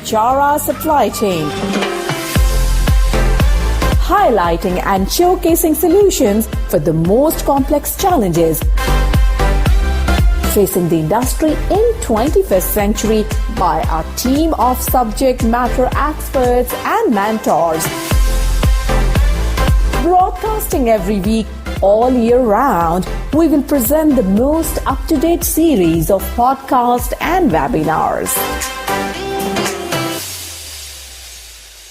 Geodis Supply Chain, highlighting and showcasing solutions for the most complex challenges facing the industry in 21st century by our team of subject matter experts and mentors. Broadcasting every week, all year round, we will present the most up-to-date series of podcasts and webinars.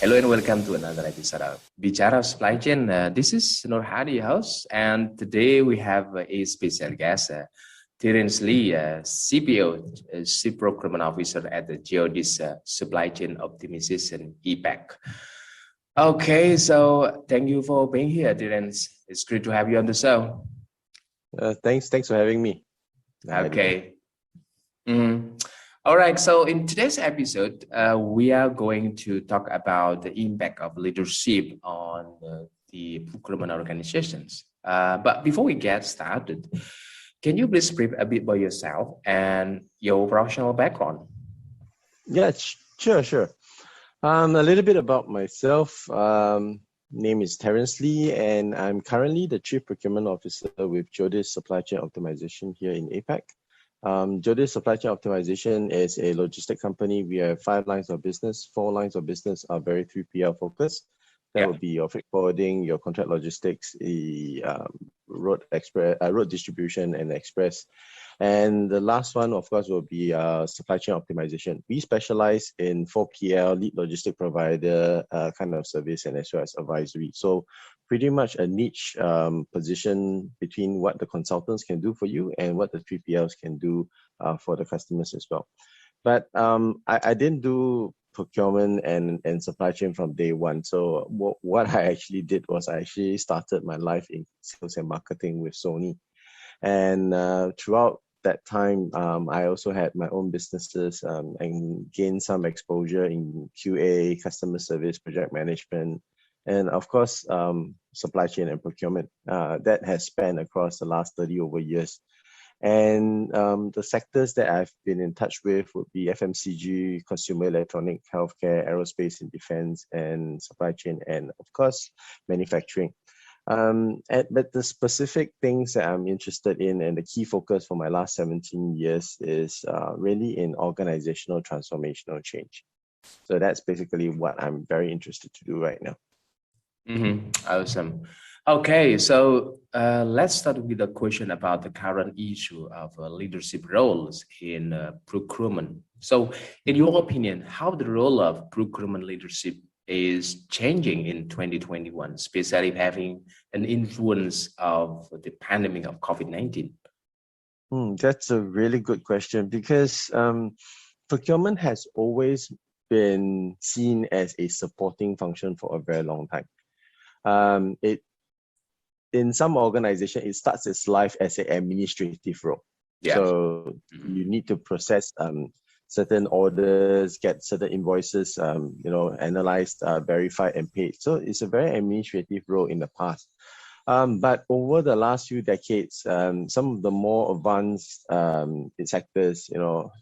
Hello and welcome to another episode of Bicara Supply Chain. This is Nur Hadi host, and today we have a special guest, Terence Lee, CPO, Chief Procurement Officer at the Geodis Supply Chain Optimization APAC. Okay, so thank you for being here, Terence. It's great to have you on the show. Thanks for having me. Okay. All right, so in today's episode, we are going to talk about the impact of leadership on the procurement organizations. But before we get started, can you please brief a bit about yourself and your professional background? Yeah, sure. A little bit about myself. Name is Terence Lee, and I'm currently the Chief Procurement Officer with Geodis Supply Chain Optimization here in APAC. Geodis Supply Chain Optimization is a logistic company. We have 5 lines of business. 4 lines of business are very 3PL focused. That would be your freight forwarding, your contract logistics, the road distribution and express. And the last one, of course, will be supply chain optimization. We specialize in 4PL, lead logistic provider kind of service, and as well as advisory. So pretty much a niche position between what the consultants can do for you and what the 3PLs can do for the customers as well. But I didn't do procurement and supply chain from day one. So what I actually did was I actually started my life in sales and marketing with Sony. And throughout that time, I also had my own businesses and gained some exposure in QA, customer service, project management, and of course, supply chain and procurement. That has spanned across the last 30 over years. And the sectors that I've been in touch with would be FMCG, consumer electronic, healthcare, aerospace and defense, and supply chain, and of course, manufacturing. But the specific things that I'm interested in and the key focus for my last 17 years is really in organizational transformational change. So that's basically what I'm very interested to do right now. Awesome. Okay, so let's start with a question about the current issue of leadership roles in procurement. So in your opinion, how the role of procurement leadership is changing in 2021, especially having an influence of the pandemic of COVID-19? That's a really good question, because procurement has always been seen as a supporting function for a very long time. In some organization, it starts its life as an administrative role. Yeah. So you need to process certain orders, get certain invoices, analyzed, verified, and paid. So it's a very administrative role in the past. But over the last few decades, some of the more advanced sectors,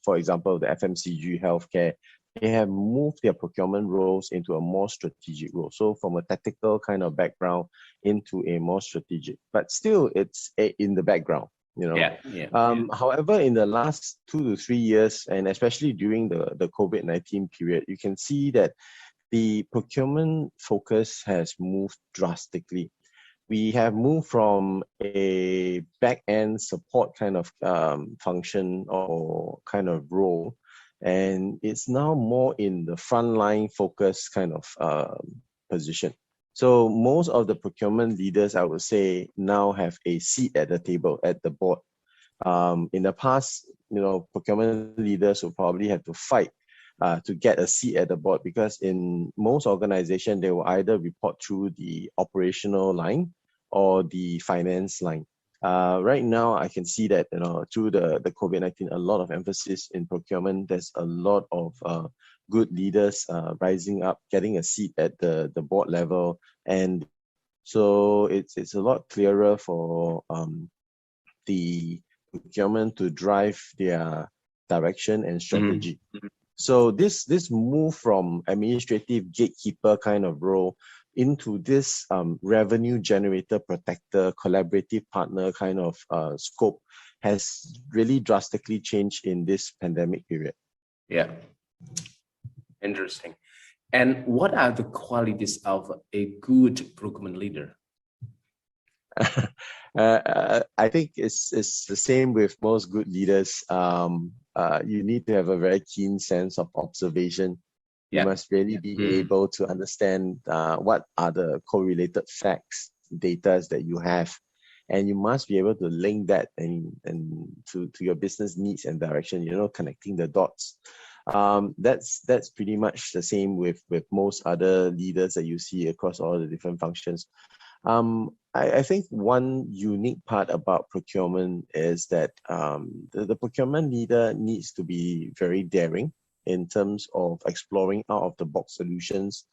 for example, the FMCG, healthcare, they have moved their procurement roles into a more strategic role. So from a tactical kind of background into a more strategic, but still it's in the background. However, in the last 2 to 3 years, and especially during the COVID-19 period, you can see that the procurement focus has moved drastically. We have moved from a back-end support kind of function or kind of role, and it's now more in the frontline focus kind of position. So most of the procurement leaders, I would say, now have a seat at the table, at the board. In the past, procurement leaders will probably have to fight to get a seat at the board, because in most organizations, they will either report through the operational line or the finance line. Right now, I can see that through the COVID-19, a lot of emphasis in procurement. There's a lot of good leaders rising up, getting a seat at the board level, and so it's a lot clearer for the procurement to drive their direction and strategy. So this move from administrative gatekeeper kind of role into this revenue generator, protector, collaborative partner kind of scope has really drastically changed in this pandemic period. Yeah, interesting. And what are the qualities of a good procurement leader? I think it's the same with most good leaders. You need to have a very keen sense of observation. You must really be able to understand what are the correlated facts, data that you have, and you must be able to link that and to your business needs and direction. You know, connecting the dots. That's pretty much the same with most other leaders that you see across all the different functions. I think one unique part about procurement is that the procurement leader needs to be very daring in terms of exploring out of the box solutions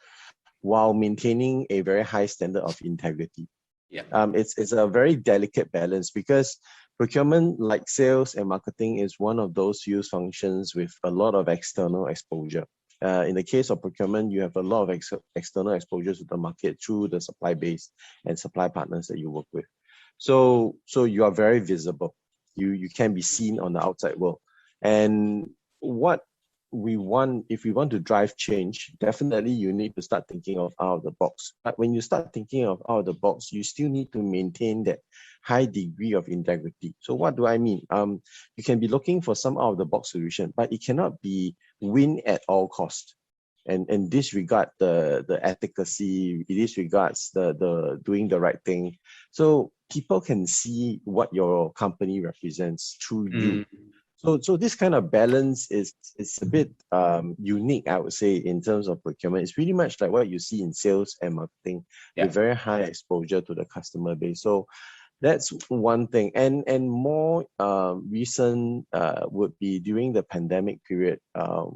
while maintaining a very high standard of integrity. Yeah. It's a very delicate balance because procurement, like sales and marketing, is one of those use functions with a lot of external exposure. In the case of procurement, you have a lot of external exposure to the market through the supply base and supply partners that you work with. So you are very visible. You can be seen on the outside world. And what we want, if we want to drive change, definitely you need to start thinking of out of the box. But when you start thinking of out of the box, you still need to maintain that high degree of integrity. So what do I mean? You can be looking for some out of the box solution, but it cannot be win at all cost. And disregard the efficacy, it disregards the doing the right thing. So people can see what your company represents through you. So this kind of balance is a bit unique, I would say, in terms of procurement. It's pretty much like what you see in sales and marketing, with very high exposure to the customer base. So that's one thing. And more recent would be during the pandemic period.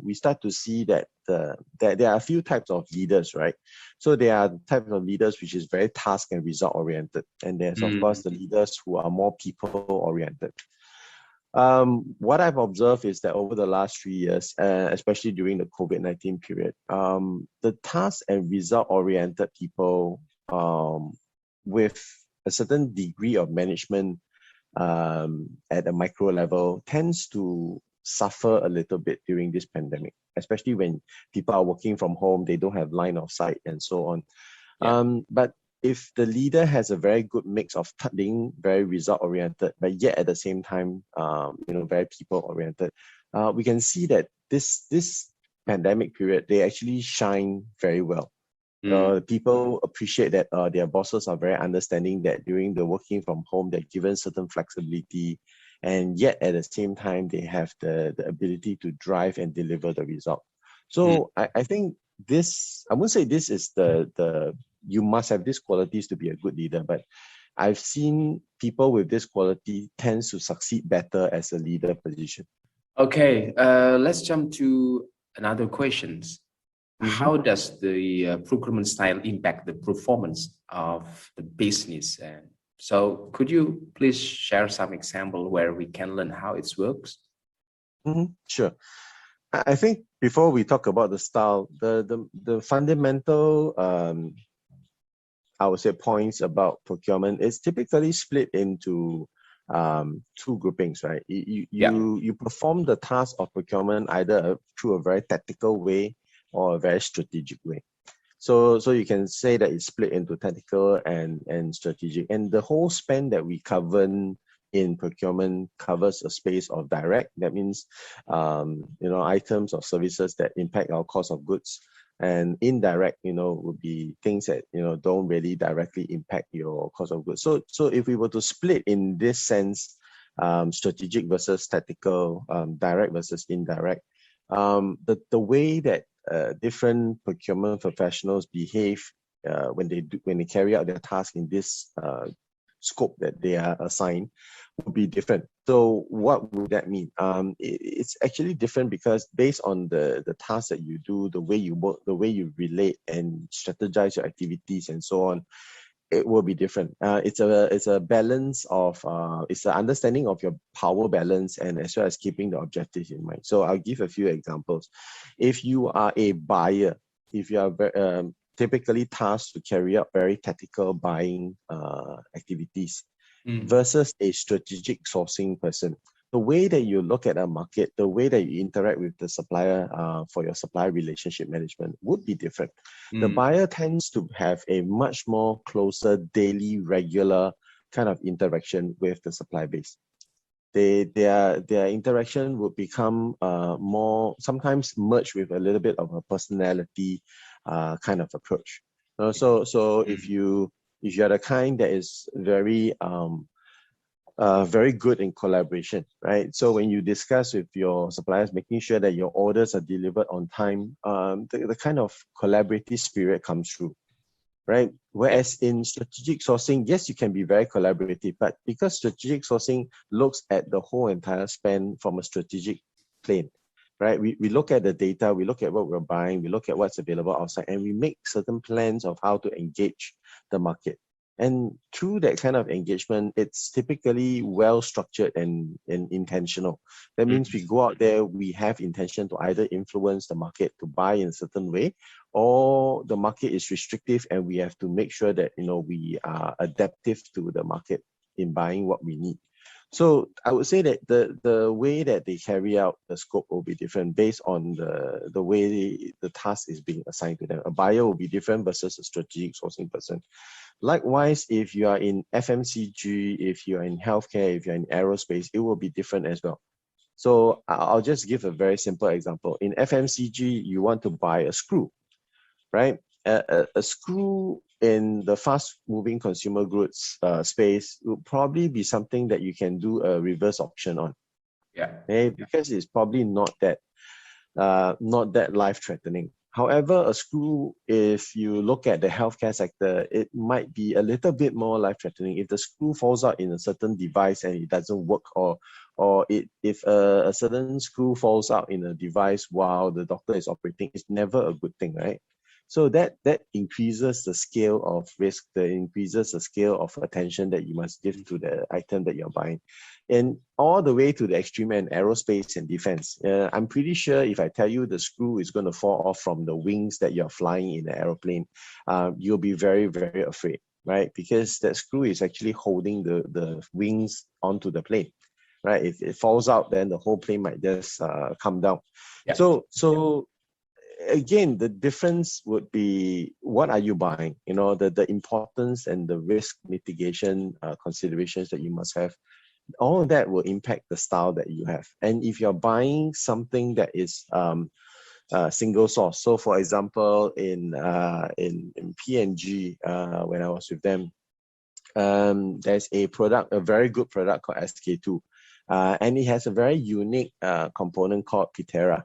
We start to see that there are a few types of leaders, right? So there are types of leaders which is very task and result oriented, and there's of course the leaders who are more people oriented. What I've observed is that over the last 3 years, especially during the COVID-19 period, the task and result-oriented people with a certain degree of management at a micro level tends to suffer a little bit during this pandemic, especially when people are working from home, they don't have line of sight and so on. But if the leader has a very good mix of being very result oriented, but yet at the same time, very people oriented, we can see that this pandemic period, they actually shine very well. People appreciate that their bosses are very understanding that during the working from home, they're given certain flexibility, and yet at the same time, they have the ability to drive and deliver the result. So I think this, I wouldn't say this is the you must have these qualities to be a good leader, but I've seen people with this quality tends to succeed better as a leader position. Okay, let's jump to another questions. How does the procurement style impact the performance of the business? So could you please share some example where we can learn how it works? Sure. I think before we talk about the style, the fundamental I would say points about procurement is typically split into two groupings, right? You perform the task of procurement either through a very tactical way or a very strategic way. So you can say that it's split into tactical and strategic. And the whole span that we cover in procurement covers a space of direct. That means items or services that impact our cost of goods. And indirect, would be things that don't really directly impact your cost of goods. So if we were to split in this sense, strategic versus tactical, direct versus indirect, the way that different procurement professionals behave when they carry out their task in this scope that they are assigned would be different. So what would that mean? It's actually different because based on the tasks that you do, the way you work, the way you relate and strategize your activities and so on, it will be different. It's a balance of it's an understanding of your power balance, and as well as keeping the objectives in mind. So I'll give a few examples. If you are a buyer, if you are typically tasked to carry out very tactical buying activities versus a strategic sourcing person, the way that you look at a market, the way that you interact with the supplier for your supplier relationship management would be different. The buyer tends to have a much more closer, daily, regular kind of interaction with the supply base. Their interaction would become more, sometimes merged with a little bit of a personality kind of approach. So if you're the kind that is very very good in collaboration, right? So when you discuss with your suppliers, making sure that your orders are delivered on time, the kind of collaborative spirit comes through, right? Whereas in strategic sourcing, yes, you can be very collaborative, but because strategic sourcing looks at the whole entire span from a strategic plane, right? We look at the data, we look at what we're buying, we look at what's available outside, and we make certain plans of how to engage the market. And through that kind of engagement, it's typically well structured and intentional. That means we go out there, we have intention to either influence the market to buy in a certain way, or the market is restrictive and we have to make sure that we are adaptive to the market in buying what we need. So I would say that the way that they carry out the scope will be different based on the way the task is being assigned to them. A buyer will be different versus a strategic sourcing person. Likewise, if you are in FMCG, if you are in healthcare, if you're in aerospace, it will be different as well. So I'll just give a very simple example. In FMCG, you want to buy a screw, right? A screw in the fast-moving consumer goods space will probably be something that you can do a reverse auction on. Okay? Because it's probably not that life-threatening. However, a screw, if you look at the healthcare sector, it might be a little bit more life-threatening. If the screw falls out in a certain device and it doesn't work, if a certain screw falls out in a device while the doctor is operating, it's never a good thing, right? So that increases the scale of risk, that increases the scale of attention that you must give to the item that you're buying. And all the way to the extreme end, aerospace and defense. I'm pretty sure if I tell you the screw is going to fall off from the wings that you're flying in the aeroplane, you'll be very, very afraid, right? Because that screw is actually holding the wings onto the plane, right? If it falls out, then the whole plane might just come down. So again, the difference would be, what are you buying? The importance and the risk mitigation considerations that you must have. All of that will impact the style that you have. And if you're buying something that is single source, so for example, in P&G, when I was with them, there's a very good product called SK2, and it has a very unique component called Pitera,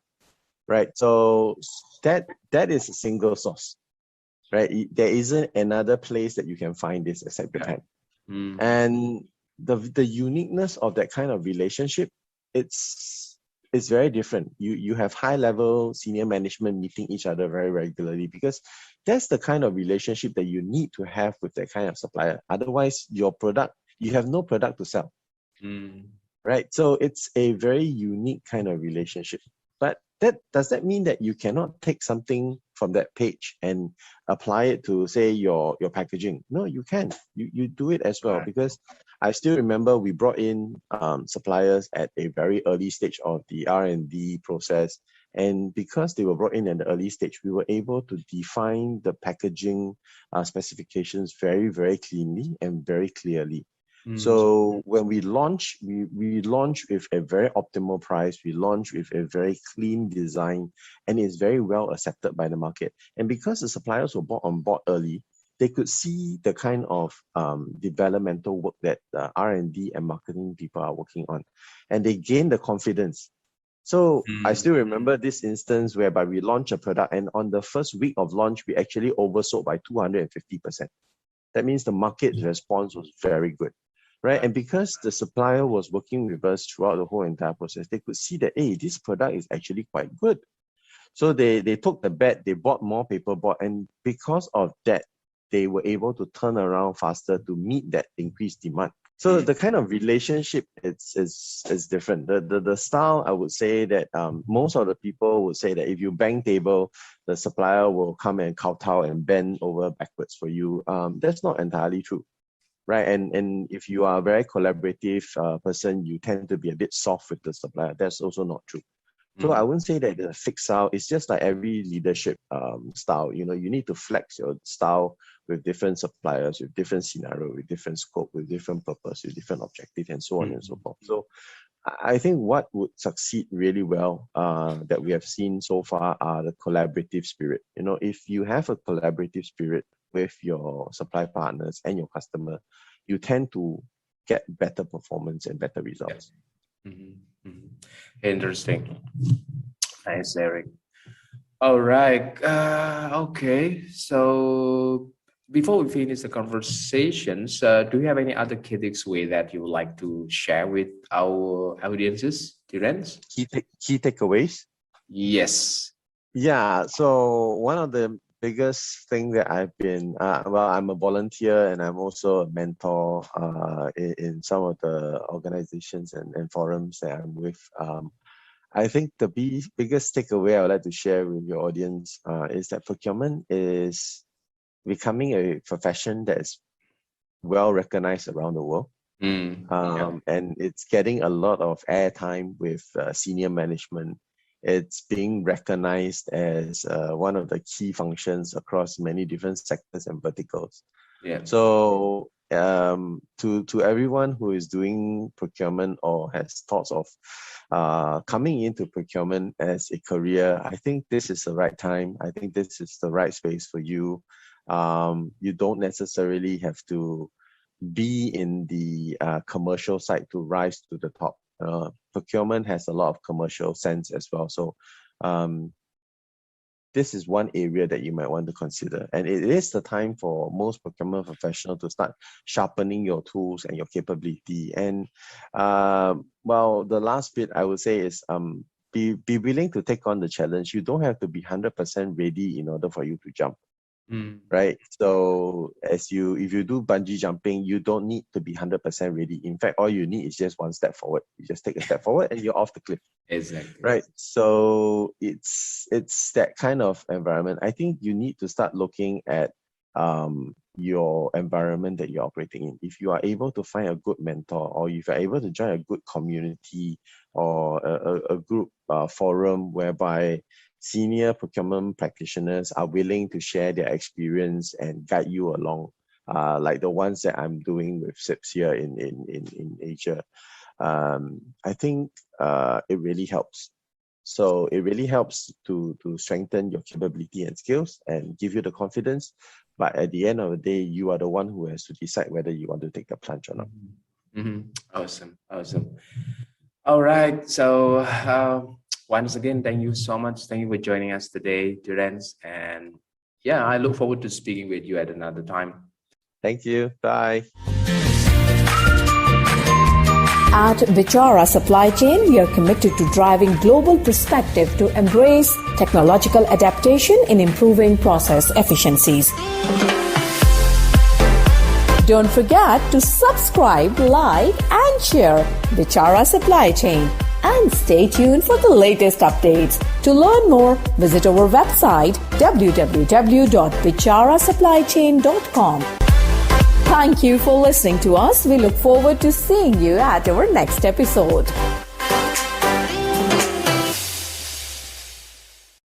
right? So that is a single source, right? There isn't another place that you can find this except Japan. And the uniqueness of that kind of relationship, it's very different. You have high level senior management meeting each other very regularly, because that's the kind of relationship that you need to have with that kind of supplier. Otherwise, you have no product to sell, right? So it's a very unique kind of relationship. But does that mean that you cannot take something from that page and apply it to, say, your packaging? No, you can. You do it as well, because I still remember we brought in suppliers at a very early stage of the R&D process. And because they were brought in at the early stage, we were able to define the packaging specifications very, very cleanly and very clearly. So when we launch, we launch with a very optimal price, we launch with a very clean design, and it's very well accepted by the market. And because the suppliers were brought on board early, they could see the kind of developmental work that R&D and marketing people are working on, and they gain the confidence. So I still remember this instance whereby we launched a product, and on the first week of launch, we actually oversold by 250%. That means the market response was very good. Right. And because the supplier was working with us throughout the whole entire process, they could see that, hey, this product is actually quite good. So they took the bet, they bought more paperboard. And because of that, they were able to turn around faster to meet that increased demand. So the kind of relationship is different. The style, I would say that most of the people would say that if you bang table, the supplier will come and kowtow and bend over backwards for you. That's not entirely true, right? And if you are a very collaborative person, you tend to be a bit soft with the supplier. That's also not true. So I wouldn't say that the fixed style. It's just like every leadership style. You know, you need to flex your style with different suppliers, with different scenario, with different scope, with different purpose, with different objective, and so on and so forth. So I think what would succeed really well that we have seen so far are the collaborative spirit. You know, if you have a collaborative spirit with your supply partners and your customer, you tend to get better performance and better results. Interesting. Nice, Eric. All right. Okay. So before we finish the conversations, do you have any other key takeaway that you would like to share with our audiences, Terence? Key takeaways? Yes. Yeah. So one of the biggest thing that I've been, I'm a volunteer and I'm also a mentor in some of the organizations and forums that I'm with. I think the biggest takeaway I would like to share with your audience is that procurement is becoming a profession that is well recognized around the world. And it's getting a lot of airtime with senior management. It's being recognized as one of the key functions across many different sectors and verticals. So to everyone who is doing procurement or has thoughts of coming into procurement as a career, I think this is the right time. I think this is the right space for you. You don't necessarily have to be in the commercial side to rise to the top. Procurement has a lot of commercial sense as well. So this is one area that you might want to consider. And it is the time for most procurement professionals to start sharpening your tools and your capability. And well, the last bit I would say is be willing to take on the challenge. You don't have to be 100% ready in order for you to jump. Right? So if you do bungee jumping, you don't need to be 100% ready. In fact, all you need is just one step forward. You just take a step forward and you're off the cliff. Exactly. Right. So it's that kind of environment. I think you need to start looking at your environment that you're operating in. If you are able to find a good mentor, or if you're able to join a good community or a group forum whereby senior procurement practitioners are willing to share their experience and guide you along, like the ones that I'm doing with SIPs here in Asia, I think it really helps. So it really helps to strengthen your capability and skills and give you the confidence. But at the end of the day, you are the one who has to decide whether you want to take the plunge or not. Awesome. All right. So once again, thank you so much. Thank you for joining us today, Terence. And yeah, I look forward to speaking with you at another time. Thank you. Bye. At Vichara Supply Chain, we are committed to driving global perspective to embrace technological adaptation in improving process efficiencies. Don't forget to subscribe, like, and share Vichara Supply Chain. And stay tuned for the latest updates. To learn more, visit our website www.vicharasupplychain.com. Thank you for listening to us. We look forward to seeing you at our next episode.